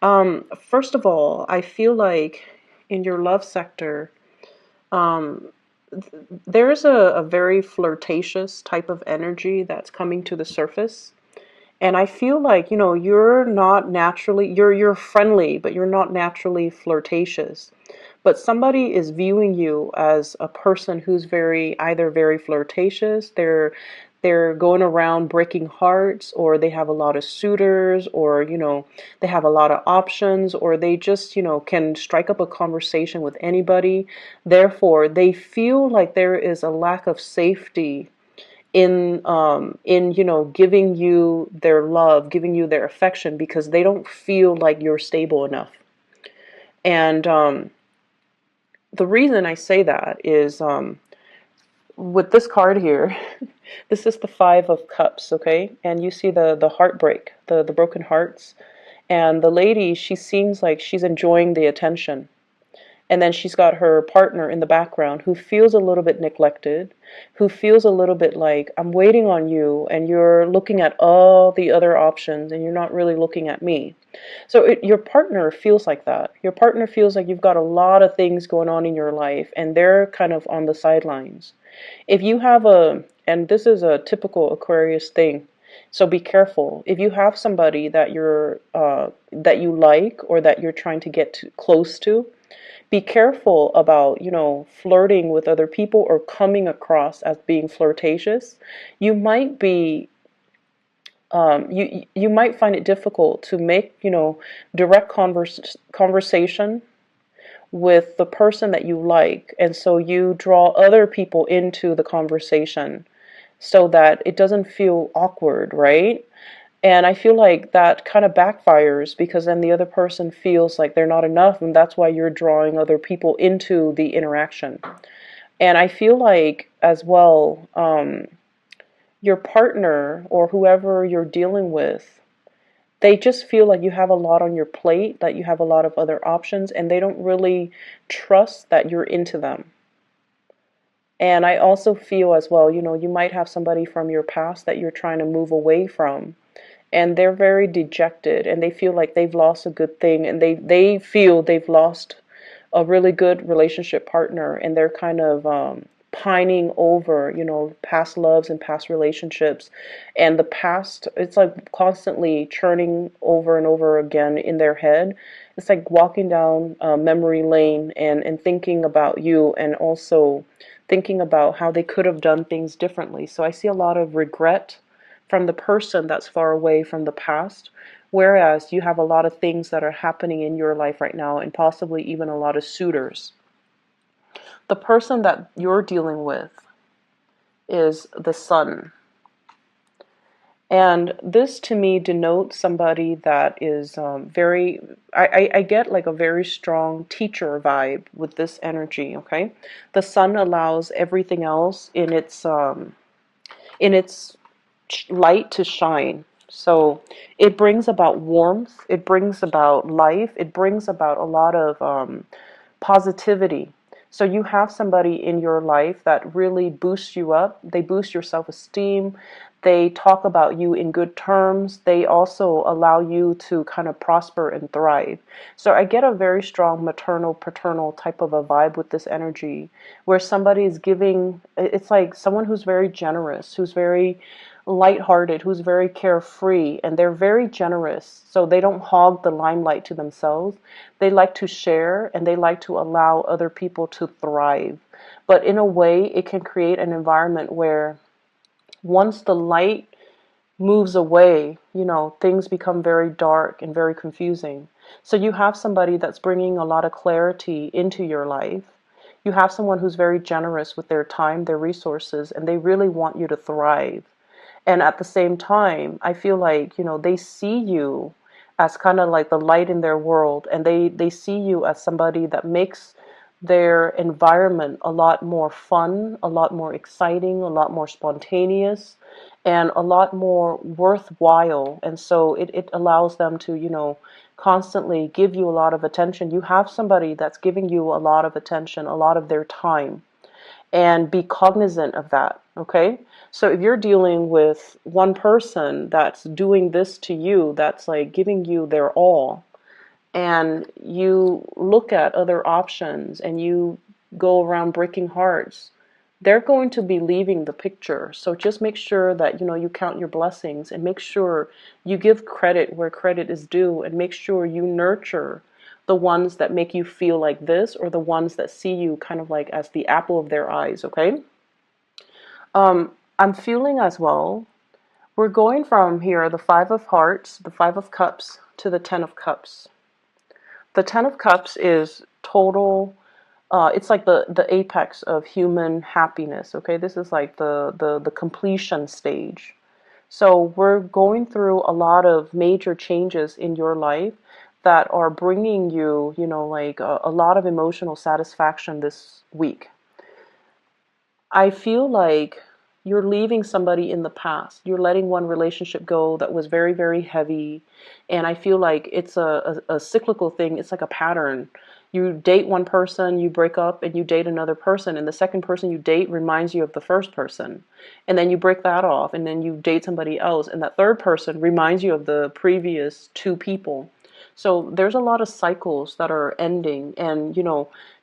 First of all, I feel like in your love sector, um, there's a very flirtatious type of energy that's coming to the surface. And I feel like, you're not naturally, you're friendly, but you're not naturally flirtatious. But somebody is viewing you as a person who's either very flirtatious, they're going around breaking hearts, or they have a lot of suitors, or, they have a lot of options, or they just, can strike up a conversation with anybody. Therefore, they feel like there is a lack of safety in giving you their love, giving you their affection, because they don't feel like you're stable enough. And the reason I say that is, with this card here, this is the Five of Cups, okay? And you see the heartbreak, the broken hearts. And the lady, she seems like she's enjoying the attention. And then she's got her partner in the background who feels a little bit neglected, who feels a little bit like, I'm waiting on you, and you're looking at all the other options, and you're not really looking at me. So your partner feels like that. Your partner feels like you've got a lot of things going on in your life, and they're kind of on the sidelines. If you have and this is a typical Aquarius thing, so be careful. If you have somebody that you like, or that you're trying to get close to, be careful about, flirting with other people or coming across as being flirtatious. You might be, you might find it difficult to make, direct conversation with the person that you like, and so you draw other people into the conversation so that it doesn't feel awkward, right? And I feel like that kind of backfires, because then the other person feels like they're not enough, and that's why you're drawing other people into the interaction. And I feel like, as well, your partner or whoever you're dealing with, they just feel like you have a lot on your plate, that you have a lot of other options, and they don't really trust that you're into them. And I also feel as well, you might have somebody from your past that you're trying to move away from, and they're very dejected, and they feel like they've lost a good thing, and they feel they've lost a really good relationship partner, and they're kind of pining over, past loves and past relationships. And the past, it's like constantly churning over and over again in their head. It's like walking down memory lane, and thinking about you, and also thinking about how they could have done things differently. So I see a lot of regret from the person that's far away from the past, whereas you have a lot of things that are happening in your life right now, and possibly even a lot of suitors. The person that you're dealing with is the Sun. And this to me denotes somebody that is I get like a very strong teacher vibe with this energy, okay? The Sun allows everything else in its light to shine. So it brings about warmth, it brings about life, it brings about a lot of positivity. So you have somebody in your life that really boosts you up. They boost your self-esteem. They talk about you in good terms. They also allow you to kind of prosper and thrive. So I get a very strong maternal, paternal type of a vibe with this energy, where somebody is giving, it's like someone who's very generous, who's very lighthearted, who's very carefree, and they're very generous. So they don't hog the limelight to themselves. They like to share, and they like to allow other people to thrive. But in a way, it can create an environment where once the light moves away, things become very dark and very confusing. So you have somebody that's bringing a lot of clarity into your life. You have someone who's very generous with their time, their resources, and they really want you to thrive. And at the same time, I feel like, they see you as kind of like the light in their world, and they see you as somebody that makes their environment a lot more fun, a lot more exciting, a lot more spontaneous, and a lot more worthwhile. And so it allows them to, constantly give you a lot of attention. You have somebody that's giving you a lot of attention, a lot of their time, and be cognizant of that, okay? So if you're dealing with one person that's doing this to you, that's like giving you their all, and you look at other options and you go around breaking hearts, they're going to be leaving the picture. So just make sure that you count your blessings, and make sure you give credit where credit is due, and make sure you nurture the ones that make you feel like this, or the ones that see you kind of like as the apple of their eyes, okay? I'm feeling as well, we're going from here, the Five of Hearts, the Five of Cups, to the Ten of Cups. The Ten of Cups is total, it's like the apex of human happiness, okay? This is like the completion stage. So we're going through a lot of major changes in your life that are bringing you, like a lot of emotional satisfaction this week. I feel like you're leaving somebody in the past. You're letting one relationship go that was very, very heavy. And I feel like it's a cyclical thing. It's like a pattern. You date one person, you break up, and you date another person. And the second person you date reminds you of the first person. And then you break that off, and then you date somebody else. And that third person reminds you of the previous two people. So there's a lot of cycles that are ending, and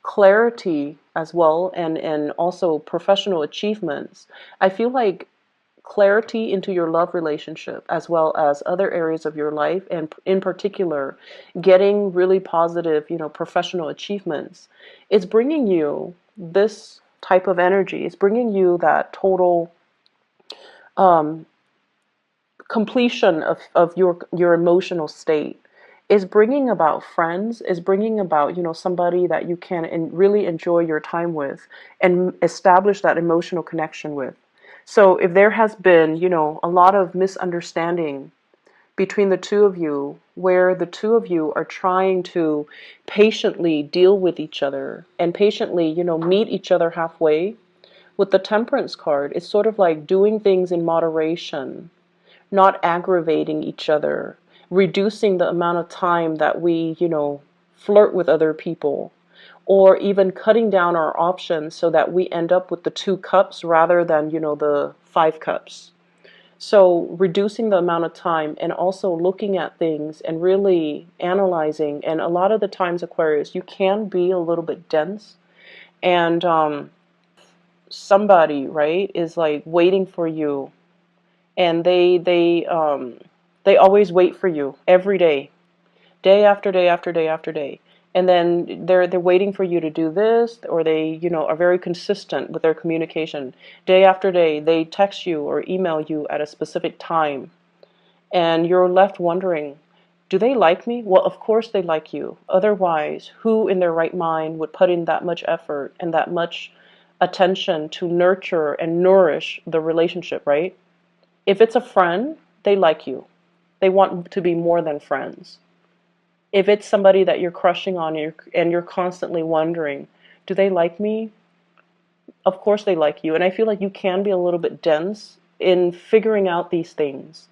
clarity as well, and also professional achievements. I feel like clarity into your love relationship as well as other areas of your life, and in particular getting really positive professional achievements, it's bringing you this type of energy. It's bringing you that total completion of your emotional state. Is bringing about friends, is bringing about somebody that you can really enjoy your time with and establish that emotional connection with. So if there has been a lot of misunderstanding between the two of you, where the two of you are trying to patiently deal with each other and patiently meet each other halfway, with the Temperance card, it's sort of like doing things in moderation, not aggravating each other, reducing the amount of time that we, flirt with other people, or even cutting down our options so that we end up with the two cups rather than, the five cups. So reducing the amount of time, and also looking at things and really analyzing. And a lot of the times, Aquarius, you can be a little bit dense, and somebody, right, is like waiting for you, and they always wait for you every day, day after day after day after day. And then they're waiting for you to do this, or they are very consistent with their communication. Day after day, they text you or email you at a specific time, and you're left wondering, do they like me? Well, of course they like you. Otherwise, who in their right mind would put in that much effort and that much attention to nurture and nourish the relationship, right? If it's a friend, they like you. They want to be more than friends. If it's somebody that you're crushing on, and you're constantly wondering, do they like me? Of course they like you. And I feel like you can be a little bit dense in figuring out these things.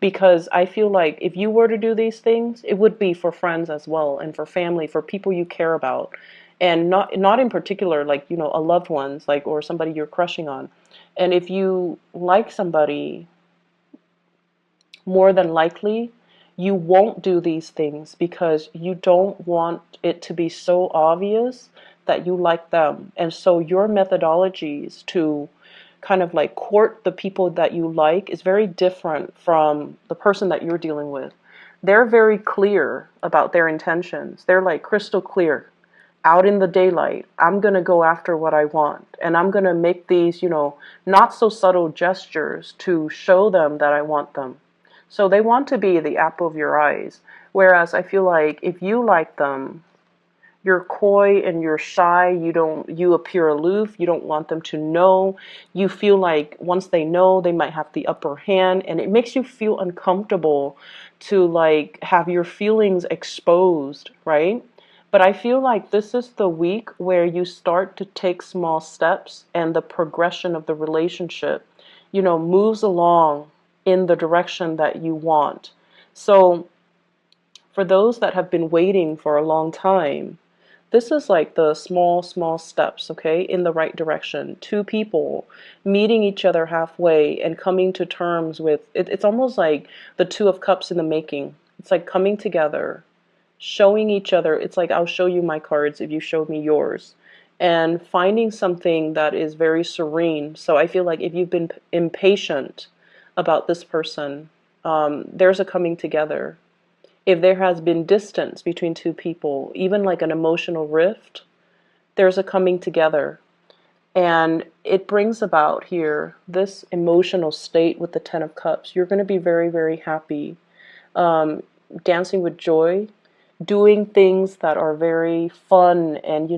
Because I feel like if you were to do these things, it would be for friends as well, and for family, for people you care about. And not in particular, like, a loved ones, like, or somebody you're crushing on. And if you like somebody, more than likely, you won't do these things because you don't want it to be so obvious that you like them. And so your methodologies to kind of like court the people that you like is very different from the person that you're dealing with. They're very clear about their intentions. They're like crystal clear. Out in the daylight, I'm going to go after what I want. And I'm going to make these, not so subtle gestures to show them that I want them. So they want to be the apple of your eyes. Whereas I feel like if you like them, you're coy and you're shy. You appear aloof. You don't want them to know. You feel like once they know, they might have the upper hand, and it makes you feel uncomfortable to like have your feelings exposed, right? But I feel like this is the week where you start to take small steps, and the progression of the relationship, moves along in the direction that you want. So for those that have been waiting for a long time, this is like the small, small steps, okay, in the right direction. Two people meeting each other halfway and coming to terms with it. It's almost like the Two of Cups in the making. It's like coming together showing each other. It's like, I'll show you my cards if you show me yours. And finding something that is very serene. So I feel like if you've been impatient about this person, there's a coming together. If there has been distance between two people, even like an emotional rift, there's a coming together. And it brings about here this emotional state with the Ten of Cups. You're going to be very, very happy, um, dancing with joy, doing things that are very fun, and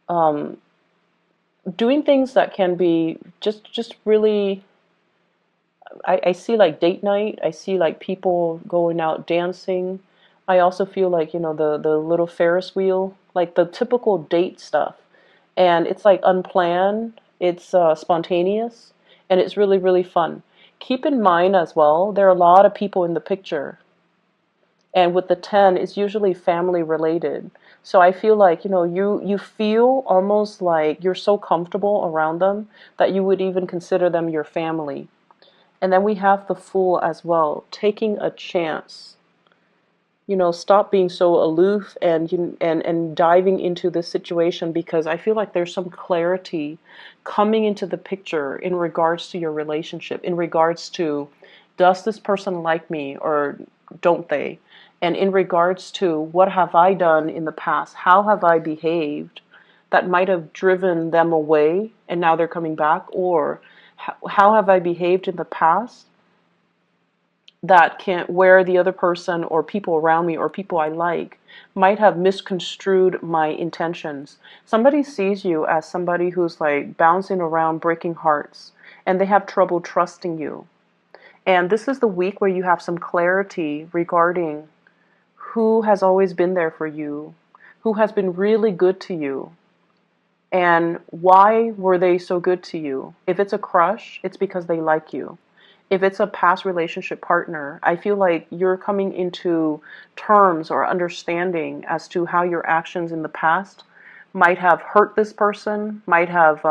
um, doing things that can be just really. I see like date night. I see like people going out dancing. I also feel like, the little Ferris wheel, like the typical date stuff. And it's like unplanned, it's spontaneous, and it's really, really fun. Keep in mind as well, there are a lot of people in the picture. And with the 10, it's usually family related. So I feel like, you feel almost like you're so comfortable around them that you would even consider them your family. And then we have the Fool as well, taking a chance. Stop being so aloof and diving into this situation, because I feel like there's some clarity coming into the picture in regards to your relationship, in regards to, does this person like me or don't they? And in regards to, what have I done in the past? How have I behaved that might have driven them away and now they're coming back? Or how have I behaved in the past that can, where the other person or people around me or people I like might have misconstrued my intentions. Somebody sees you as somebody who's like bouncing around breaking hearts, and they have trouble trusting you. And this is the week where you have some clarity regarding who has always been there for you, who has been really good to you, and why were they so good to you. If it's a crush, it's because they like you. If it's a past relationship partner, I feel like you're coming into terms or understanding as to how your actions in the past might have hurt this person, might have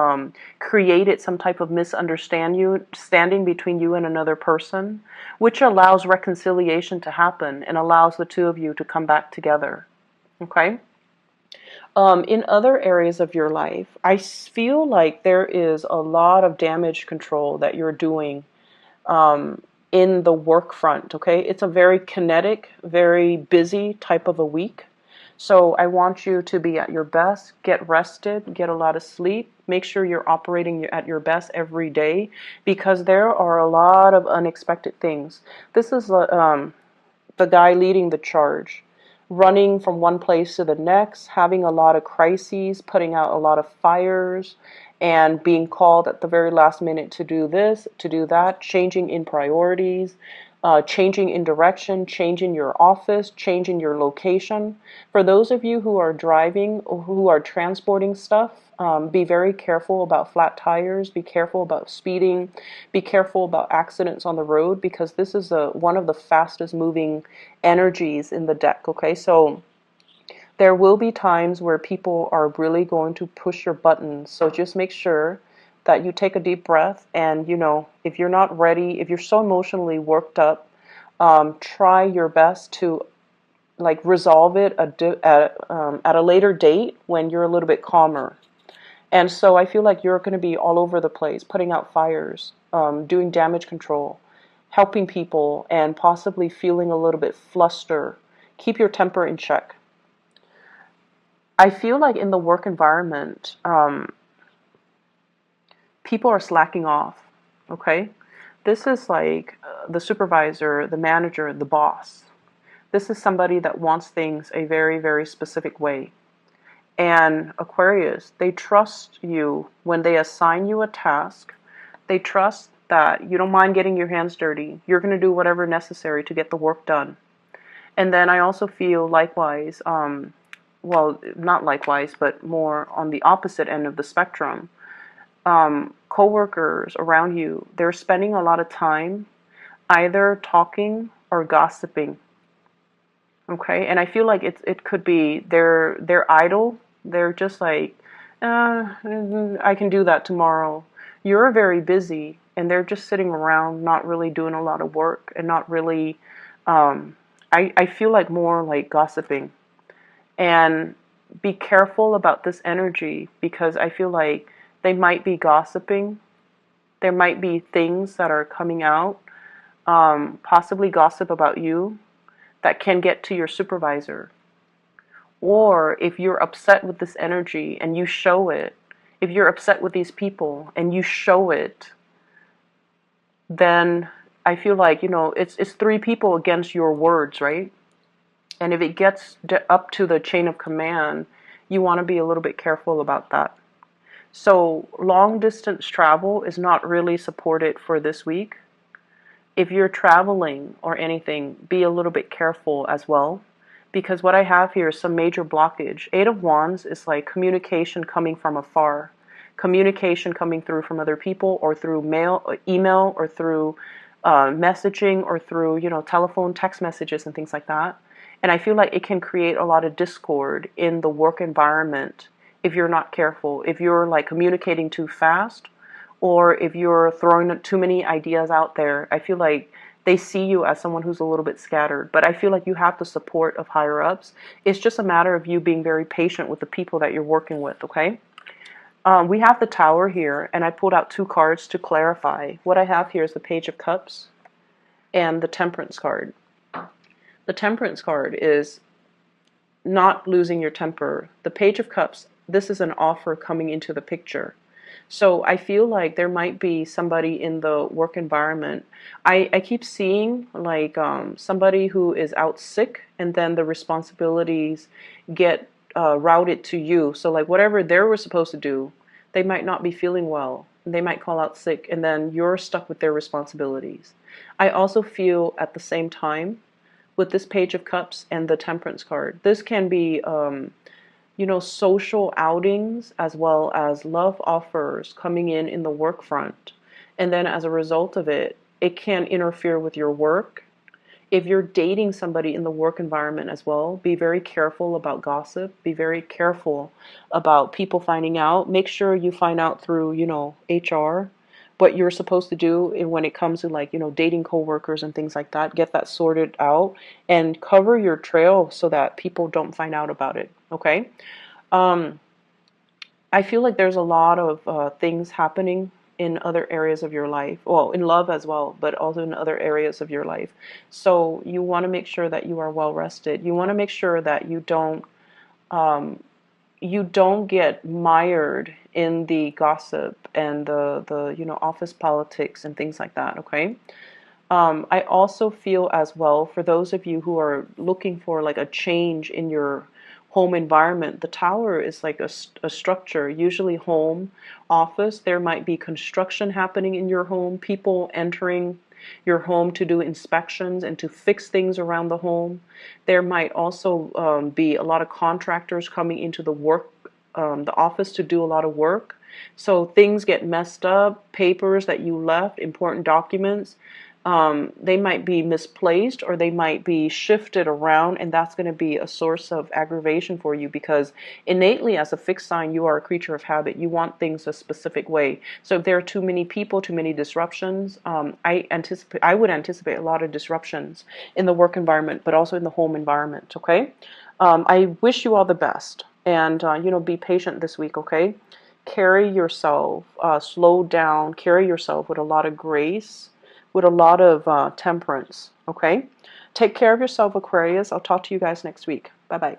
created some type of misunderstanding between you and another person, which allows reconciliation to happen and allows the two of you to come back together. Okay? In other areas of your life, I feel like there is a lot of damage control that you're doing in the work front, okay? It's a very kinetic, very busy type of a week. So I want you to be at your best, get rested, get a lot of sleep, make sure you're operating at your best every day, because there are a lot of unexpected things. This is the guy leading the charge, running from one place to the next, having a lot of crises, putting out a lot of fires, and being called at the very last minute to do this, to do that, changing in priorities, changing in direction, changing your office, changing your location. For those of you who are driving or who are transporting stuff, be very careful about flat tires, be careful about speeding, be careful about accidents on the road, because this is one of the fastest moving energies in the deck, okay? So there will be times where people are really going to push your buttons. So just make sure that you take a deep breath, and if you're not ready, if you're so emotionally worked up, try your best to like resolve it at a later date when you're a little bit calmer. And so I feel like you're going to be all over the place, putting out fires, doing damage control, helping people, and possibly feeling a little bit flustered. Keep your temper in check. I feel like in the work environment, people are slacking off, okay? This is like the supervisor, the manager, the boss. This is somebody that wants things a very, very specific way. And Aquarius, they trust you when they assign you a task. They trust that you don't mind getting your hands dirty. You're going to do whatever necessary to get the work done. And then I also feel likewise, well, not likewise, but more on the opposite end of the spectrum. Coworkers around you, they're spending a lot of time either talking or gossiping. Okay, and I feel like it could be they're idle. They're just like, I can do that tomorrow. You're very busy, and they're just sitting around, not really doing a lot of work, and not really I feel like more like gossiping. And be careful about this energy because I feel like they might be gossiping. There might be things that are coming out, possibly gossip about you, that can get to your supervisor. Or if you're upset with this energy and you show it, if you're upset with these people and you show it, then I feel like, it's three people against your words, right? And if it gets up to the chain of command, you want to be a little bit careful about that. So long distance travel is not really supported for this week. If you're traveling or anything, be a little bit careful as well. Because what I have here is some major blockage. Eight of Wands is like communication coming from afar. Communication coming through from other people or through mail, or email, or through messaging, or through, telephone, text messages and things like that. And I feel like it can create a lot of discord in the work environment if you're not careful. If you're like communicating too fast, or if you're throwing too many ideas out there, I feel like they see you as someone who's a little bit scattered. But I feel like you have the support of higher ups. It's just a matter of you being very patient with the people that you're working with, okay? We have the Tower here, and I pulled out two cards to clarify. What I have here is the Page of Cups and the Temperance card. The Temperance card is not losing your temper. The Page of Cups, this is an offer coming into the picture. So I feel like there might be somebody in the work environment. I keep seeing like somebody who is out sick, and then the responsibilities get routed to you. So like whatever they were supposed to do, they might not be feeling well. They might call out sick, and then you're stuck with their responsibilities. I also feel at the same time with this Page of Cups and the Temperance card, this can be social outings as well as love offers coming in the work front. And then as a result of it, it can interfere with your work. If you're dating somebody in the work environment as well, be very careful about gossip. Be very careful about people finding out. Make sure you find out through, HR, what you're supposed to do when it comes to like, dating coworkers and things like that. Get that sorted out and cover your trail so that people don't find out about it. Okay? I feel like there's a lot of things happening in other areas of your life. Well, in love as well, but also in other areas of your life. So you want to make sure that you are well rested. You want to make sure that you don't get mired in the gossip and the office politics and things like that. Okay. I also feel as well, for those of you who are looking for like a change in your home environment, the Tower is like a structure, usually home, office. There might be construction happening in your home, people entering your home to do inspections and to fix things around the home. There might also be a lot of contractors coming into the office to do a lot of work. So things get messed up, papers that you left, important documents, they might be misplaced or they might be shifted around, and that's going to be a source of aggravation for you because innately as a fixed sign, you are a creature of habit. You want things a specific way. So if there are too many people, too many disruptions, I would anticipate a lot of disruptions in the work environment, but also in the home environment. Okay, I wish you all the best, and be patient this week. Okay, carry yourself, slow down, carry yourself with a lot of grace, with a lot of temperance, okay? Take care of yourself, Aquarius. I'll talk to you guys next week. Bye-bye.